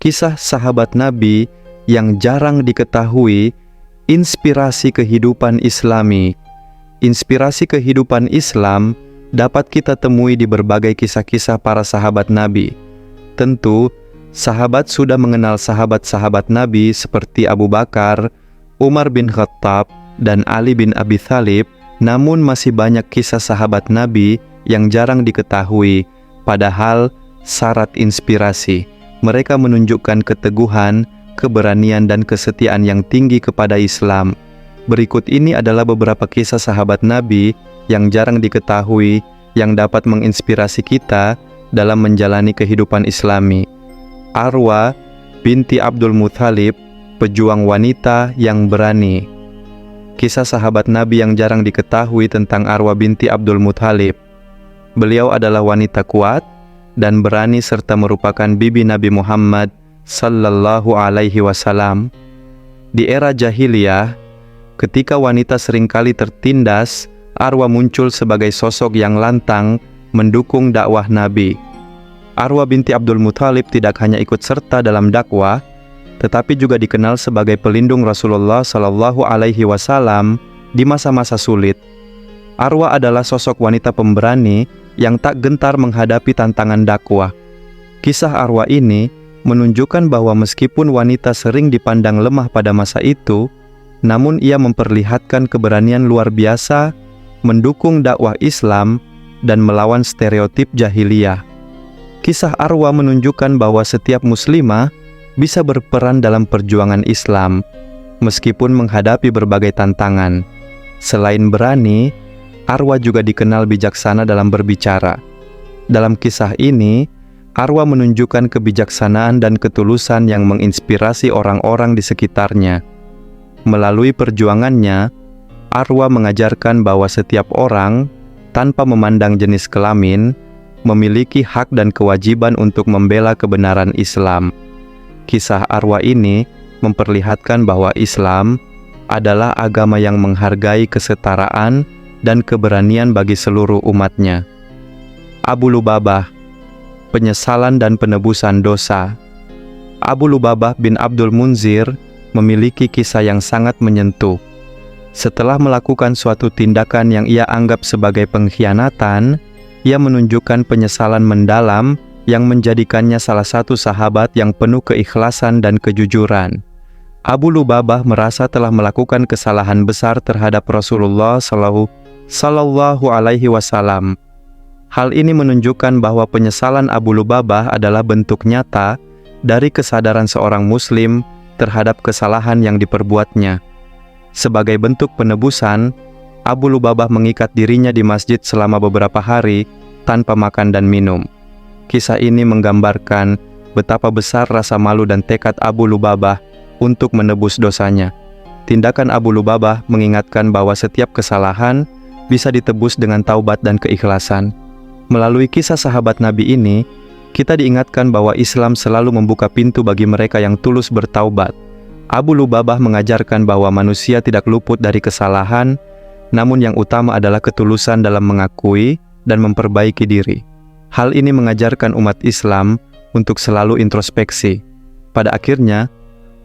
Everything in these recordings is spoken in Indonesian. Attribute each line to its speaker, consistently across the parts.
Speaker 1: kisah sahabat Nabi yang jarang diketahui, inspirasi kehidupan Islami. Inspirasi kehidupan Islam dapat kita temui di berbagai kisah-kisah para sahabat Nabi. Tentu, sahabat sudah mengenal sahabat-sahabat Nabi seperti Abu Bakar, Umar bin Khattab, dan Ali bin Abi Thalib, namun masih banyak kisah sahabat Nabi yang jarang diketahui, padahal syarat inspirasi. Mereka menunjukkan keteguhan, keberanian, dan kesetiaan yang tinggi kepada Islam. Berikut ini adalah beberapa kisah sahabat Nabi yang jarang diketahui, yang dapat menginspirasi kita dalam menjalani kehidupan Islami. Arwa binti Abdul Muthalib, pejuang wanita yang berani. Kisah sahabat Nabi yang jarang diketahui tentang Arwa binti Abdul Muthalib. Beliau adalah wanita kuat dan berani serta merupakan bibi Nabi Muhammad sallallahu alaihi wasallam. Di era jahiliyah, ketika wanita seringkali tertindas, Arwa muncul sebagai sosok yang lantang mendukung dakwah Nabi. Arwa binti Abdul Muthalib tidak hanya ikut serta dalam dakwah, tetapi juga dikenal sebagai pelindung Rasulullah sallallahu alaihi wasallam di masa-masa sulit. Arwa adalah sosok wanita pemberani yang tak gentar menghadapi tantangan dakwah. Kisah Arwa ini menunjukkan bahwa meskipun wanita sering dipandang lemah pada masa itu, namun ia memperlihatkan keberanian luar biasa mendukung dakwah Islam dan melawan stereotip jahiliyah. Kisah Arwa menunjukkan bahwa setiap muslimah bisa berperan dalam perjuangan Islam, meskipun menghadapi berbagai tantangan. Selain berani, Arwa juga dikenal bijaksana dalam berbicara. Dalam kisah ini, Arwa menunjukkan kebijaksanaan dan ketulusan yang menginspirasi orang-orang di sekitarnya. Melalui perjuangannya, Arwa mengajarkan bahwa setiap orang, tanpa memandang jenis kelamin, memiliki hak dan kewajiban untuk membela kebenaran Islam. Kisah Arwa ini memperlihatkan bahwa Islam adalah agama yang menghargai kesetaraan dan keberanian bagi seluruh umatnya. Abu Lubabah, penyesalan dan penebusan dosa. Abu Lubabah bin Abdul Munzir memiliki kisah yang sangat menyentuh. Setelah melakukan suatu tindakan yang ia anggap sebagai pengkhianatan, ia menunjukkan penyesalan mendalam yang menjadikannya salah satu sahabat yang penuh keikhlasan dan kejujuran. Abu Lubabah merasa telah melakukan kesalahan besar terhadap Rasulullah sallallahu alaihi wasallam. Hal ini menunjukkan bahwa penyesalan Abu Lubabah adalah bentuk nyata dari kesadaran seorang muslim terhadap kesalahan yang diperbuatnya. Sebagai bentuk penebusan, Abu Lubabah mengikat dirinya di masjid selama beberapa hari tanpa makan dan minum. Kisah ini menggambarkan betapa besar rasa malu dan tekad Abu Lubabah untuk menebus dosanya. Tindakan Abu Lubabah mengingatkan bahwa setiap kesalahan bisa ditebus dengan taubat dan keikhlasan. Melalui kisah sahabat Nabi ini, kita diingatkan bahwa Islam selalu membuka pintu bagi mereka yang tulus bertaubat. Abu Lubabah mengajarkan bahwa manusia tidak luput dari kesalahan, namun yang utama adalah ketulusan dalam mengakui dan memperbaiki diri. Hal ini mengajarkan umat Islam untuk selalu introspeksi. Pada akhirnya,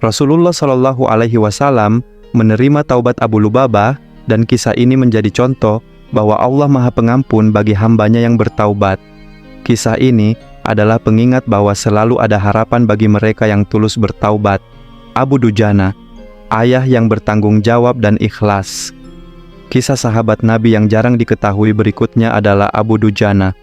Speaker 1: Rasulullah Shallallahu Alaihi Wasallam menerima taubat Abu Lubabah, dan kisah ini menjadi contoh bahwa Allah Maha Pengampun bagi hambanya yang bertaubat. Kisah ini adalah pengingat bahwa selalu ada harapan bagi mereka yang tulus bertaubat. Abu Dujana, ayah yang bertanggung jawab dan ikhlas. Kisah sahabat Nabi yang jarang diketahui berikutnya adalah Abu Dujana,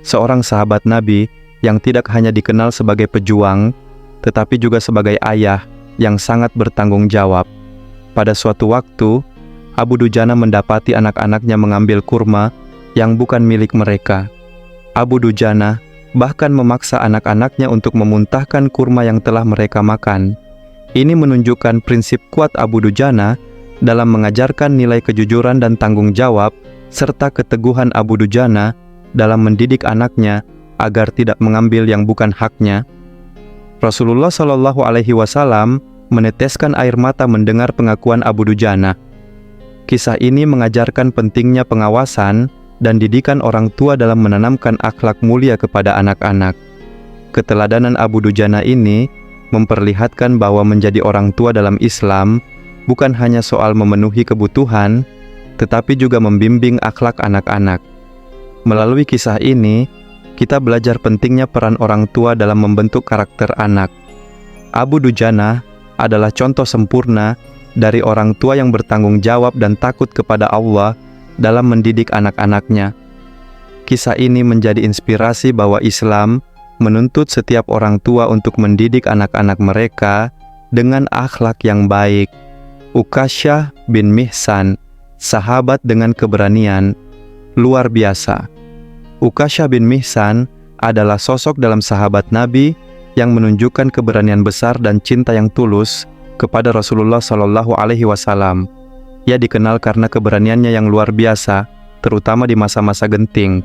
Speaker 1: seorang sahabat Nabi yang tidak hanya dikenal sebagai pejuang, tetapi juga sebagai ayah yang sangat bertanggung jawab. Pada suatu waktu, Abu Dujana mendapati anak-anaknya mengambil kurma yang bukan milik mereka. Abu Dujana bahkan memaksa anak-anaknya untuk memuntahkan kurma yang telah mereka makan. Ini menunjukkan prinsip kuat Abu Dujana dalam mengajarkan nilai kejujuran dan tanggung jawab, serta keteguhan Abu Dujana dalam mendidik anaknya agar tidak mengambil yang bukan haknya. Rasulullah Shallallahu Alaihi Wasallam meneteskan air mata mendengar pengakuan Abu Dujana. Kisah ini mengajarkan pentingnya pengawasan dan didikan orang tua dalam menanamkan akhlak mulia kepada anak-anak. Keteladanan Abu Dujana ini memperlihatkan bahwa menjadi orang tua dalam Islam bukan hanya soal memenuhi kebutuhan, tetapi juga membimbing akhlak anak-anak. Melalui kisah ini, kita belajar pentingnya peran orang tua dalam membentuk karakter anak. Abu Dujana adalah contoh sempurna dari orang tua yang bertanggung jawab dan takut kepada Allah dalam mendidik anak-anaknya. Kisah ini menjadi inspirasi bahwa Islam menuntut setiap orang tua untuk mendidik anak-anak mereka dengan akhlak yang baik. Ukasyah bin Mihsan, sahabat dengan keberanian luar biasa. Ukasyah bin Mihsan adalah sosok dalam sahabat Nabi yang menunjukkan keberanian besar dan cinta yang tulus kepada Rasulullah Shallallahu Alaihi Wasallam. Ia dikenal karena keberaniannya yang luar biasa, terutama di masa-masa genting.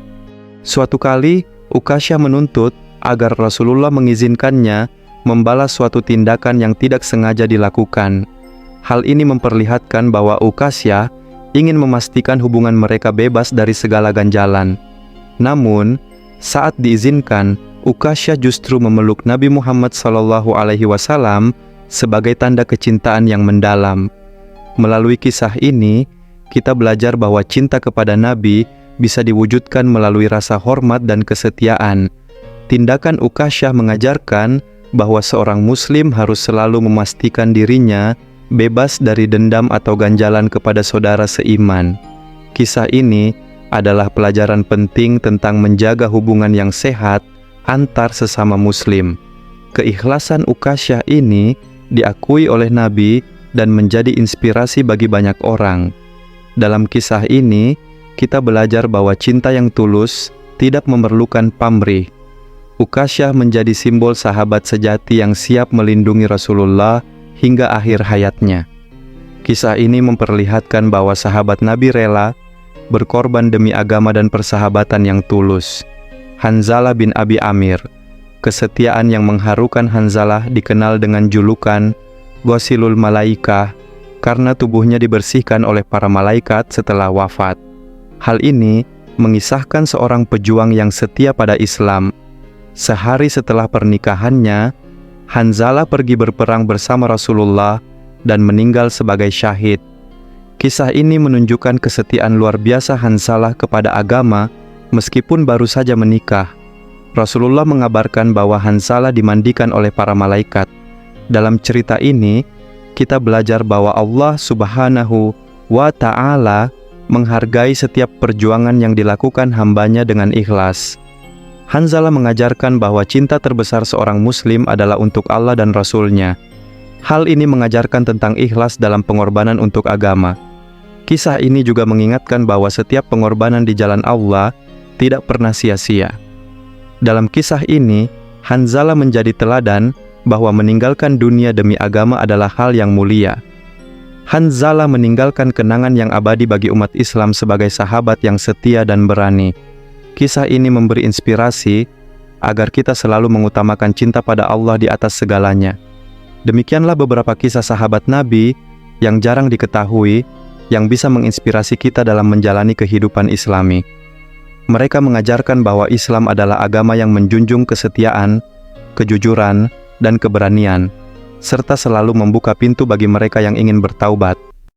Speaker 1: Suatu kali, Ukasyah menuntut agar Rasulullah mengizinkannya membalas suatu tindakan yang tidak sengaja dilakukan. Hal ini memperlihatkan bahwa Ukasyah ingin memastikan hubungan mereka bebas dari segala ganjalan. Namun, saat diizinkan, Ukasyah justru memeluk Nabi Muhammad SAW sebagai tanda kecintaan yang mendalam. Melalui kisah ini, kita belajar bahwa cinta kepada Nabi bisa diwujudkan melalui rasa hormat dan kesetiaan. Tindakan Ukasyah mengajarkan bahwa seorang Muslim harus selalu memastikan dirinya bebas dari dendam atau ganjalan kepada saudara seiman. Kisah ini adalah pelajaran penting tentang menjaga hubungan yang sehat antar sesama Muslim. Keikhlasan Ukasyah ini diakui oleh Nabi dan menjadi inspirasi bagi banyak orang. Dalam kisah ini, kita belajar bahwa cinta yang tulus tidak memerlukan pamrih. Ukasyah menjadi simbol sahabat sejati yang siap melindungi Rasulullah hingga akhir hayatnya. Kisah ini memperlihatkan bahwa sahabat Nabi rela berkorban demi agama dan persahabatan yang tulus. Hanzalah bin Abi Amir. Kesetiaan yang mengharukan Hanzalah dikenal dengan julukan Ghosilul Malaikah karena tubuhnya dibersihkan oleh para malaikat setelah wafat. Hal ini mengisahkan seorang pejuang yang setia pada Islam. Sehari setelah pernikahannya, Hanzalah pergi berperang bersama Rasulullah dan meninggal sebagai syahid. Kisah ini menunjukkan kesetiaan luar biasa Hanzalah kepada agama meskipun baru saja menikah. Rasulullah mengabarkan bahwa Hanzalah dimandikan oleh para malaikat. Dalam cerita ini, kita belajar bahwa Allah Subhanahu wa Ta'ala menghargai setiap perjuangan yang dilakukan hambanya dengan ikhlas. Hanzalah mengajarkan bahwa cinta terbesar seorang Muslim adalah untuk Allah dan Rasul-Nya. Hal ini mengajarkan tentang ikhlas dalam pengorbanan untuk agama. Kisah ini juga mengingatkan bahwa setiap pengorbanan di jalan Allah tidak pernah sia-sia. Dalam kisah ini, Hanzalah menjadi teladan bahwa meninggalkan dunia demi agama adalah hal yang mulia. Hanzalah meninggalkan kenangan yang abadi bagi umat Islam sebagai sahabat yang setia dan berani. Kisah ini memberi inspirasi agar kita selalu mengutamakan cinta pada Allah di atas segalanya. Demikianlah beberapa kisah sahabat Nabi yang jarang diketahui, yang bisa menginspirasi kita dalam menjalani kehidupan Islami. Mereka mengajarkan bahwa Islam adalah agama yang menjunjung kesetiaan, kejujuran, dan keberanian, serta selalu membuka pintu bagi mereka yang ingin bertaubat.